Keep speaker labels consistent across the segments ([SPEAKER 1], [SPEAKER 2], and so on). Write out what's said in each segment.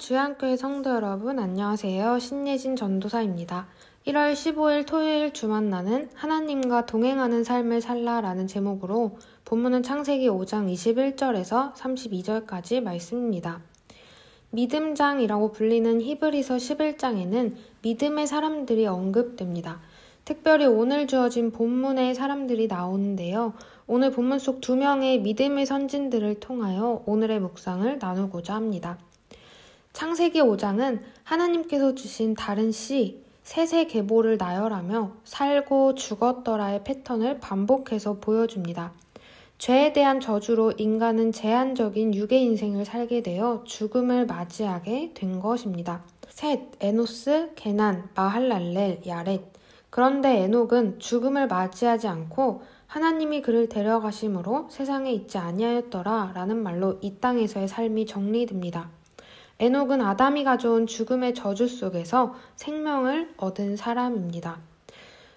[SPEAKER 1] 주양교회 성도 여러분, 안녕하세요. 신예진 전도사입니다. 1월 15일 토요일 주 만나는 하나님과 동행하는 삶을 살라라는 제목으로 본문은 창세기 5장 21절에서 32절까지 말씀입니다. 믿음장이라고 불리는 히브리서 11장에는 믿음의 사람들이 언급됩니다. 특별히 오늘 주어진 본문의 사람들이 나오는데요. 오늘 본문 속 2명의 믿음의 선진들을 통하여 오늘의 묵상을 나누고자 합니다. 창세기 5장은 하나님께서 주신 다른 씨, 셋의 계보를 나열하며 살고 죽었더라의 패턴을 반복해서 보여줍니다. 죄에 대한 저주로 인간은 제한적인 육의 인생을 살게 되어 죽음을 맞이하게 된 것입니다. 셋, 에노스, 게난, 마할랄렐, 야렛. 그런데 에녹은 죽음을 맞이하지 않고 하나님이 그를 데려가심으로 세상에 있지 아니하였더라 라는 말로 이 땅에서의 삶이 정리됩니다. 에녹은 아담이 가져온 죽음의 저주 속에서 생명을 얻은 사람입니다.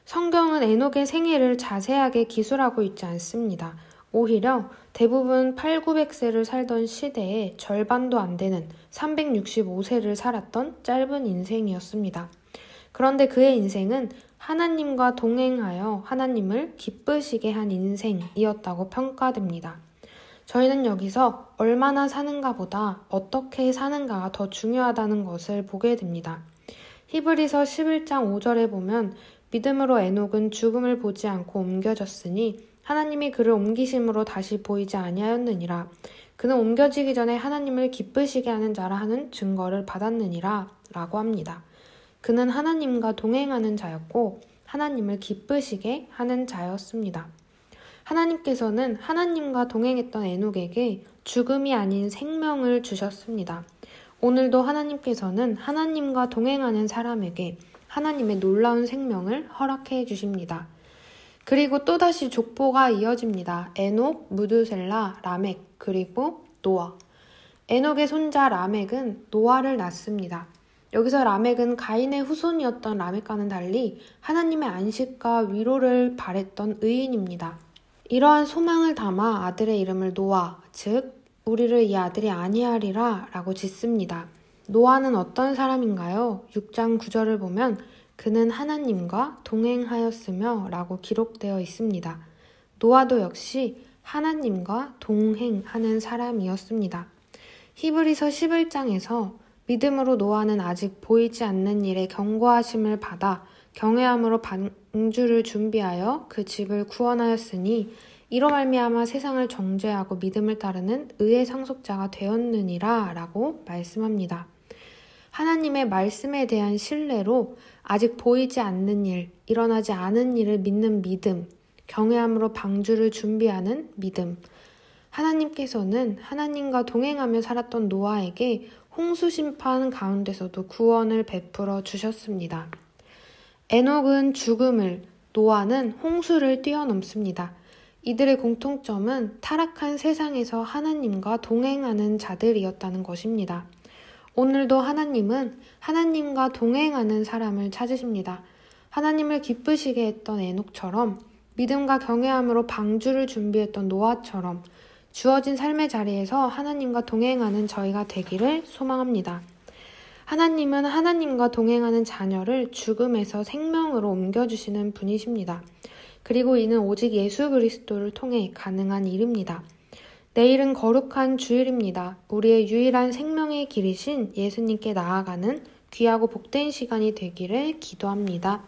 [SPEAKER 1] 성경은 에녹의 생애를 자세하게 기술하고 있지 않습니다. 오히려 대부분 8,900세를 살던 시대에 절반도 안 되는 365세를 살았던 짧은 인생이었습니다. 그런데 그의 인생은 하나님과 동행하여 하나님을 기쁘시게 한 인생이었다고 평가됩니다. 저희는 여기서 얼마나 사는가 보다 어떻게 사는가가 더 중요하다는 것을 보게 됩니다. 히브리서 11장 5절에 보면 믿음으로 에녹은 죽음을 보지 않고 옮겨졌으니 하나님이 그를 옮기심으로 다시 보이지 아니하였느니라. 그는 옮겨지기 전에 하나님을 기쁘시게 하는 자라 하는 증거를 받았느니라 라고 합니다. 그는 하나님과 동행하는 자였고 하나님을 기쁘시게 하는 자였습니다. 하나님께서는 하나님과 동행했던 에녹에게 죽음이 아닌 생명을 주셨습니다. 오늘도 하나님께서는 하나님과 동행하는 사람에게 하나님의 놀라운 생명을 허락해 주십니다. 그리고 또다시 족보가 이어집니다. 에녹, 무드셀라, 라멕, 그리고 노아. 에녹의 손자 라멕은 노아를 낳습니다. 여기서 라멕은 가인의 후손이었던 라멕과는 달리 하나님의 안식과 위로를 바랬던 의인입니다. 이러한 소망을 담아 아들의 이름을 노아, 즉 우리를 이 아들이 아니하리라 라고 짓습니다. 노아는 어떤 사람인가요? 6장 9절을 보면 그는 하나님과 동행하였으며 라고 기록되어 있습니다. 노아도 역시 하나님과 동행하는 사람이었습니다. 히브리서 11장에서 믿음으로 노아는 아직 보이지 않는 일에 경고하심을 받아 경외함으로 방주를 준비하여 그 집을 구원하였으니 이로 말미암아 세상을 정죄하고 믿음을 따르는 의의 상속자가 되었느니라 라고 말씀합니다. 하나님의 말씀에 대한 신뢰로 아직 보이지 않는 일, 일어나지 않은 일을 믿는 믿음, 경외함으로 방주를 준비하는 믿음. 하나님께서는 하나님과 동행하며 살았던 노아에게 홍수 심판 가운데서도 구원을 베풀어 주셨습니다. 에녹은 죽음을, 노아는 홍수를 뛰어넘습니다. 이들의 공통점은 타락한 세상에서 하나님과 동행하는 자들이었다는 것입니다. 오늘도 하나님은 하나님과 동행하는 사람을 찾으십니다. 하나님을 기쁘시게 했던 에녹처럼 믿음과 경외함으로 방주를 준비했던 노아처럼 주어진 삶의 자리에서 하나님과 동행하는 저희가 되기를 소망합니다. 하나님은 하나님과 동행하는 자녀를 죽음에서 생명으로 옮겨주시는 분이십니다. 그리고 이는 오직 예수 그리스도를 통해 가능한 일입니다. 내일은 거룩한 주일입니다. 우리의 유일한 생명의 길이신 예수님께 나아가는 귀하고 복된 시간이 되기를 기도합니다.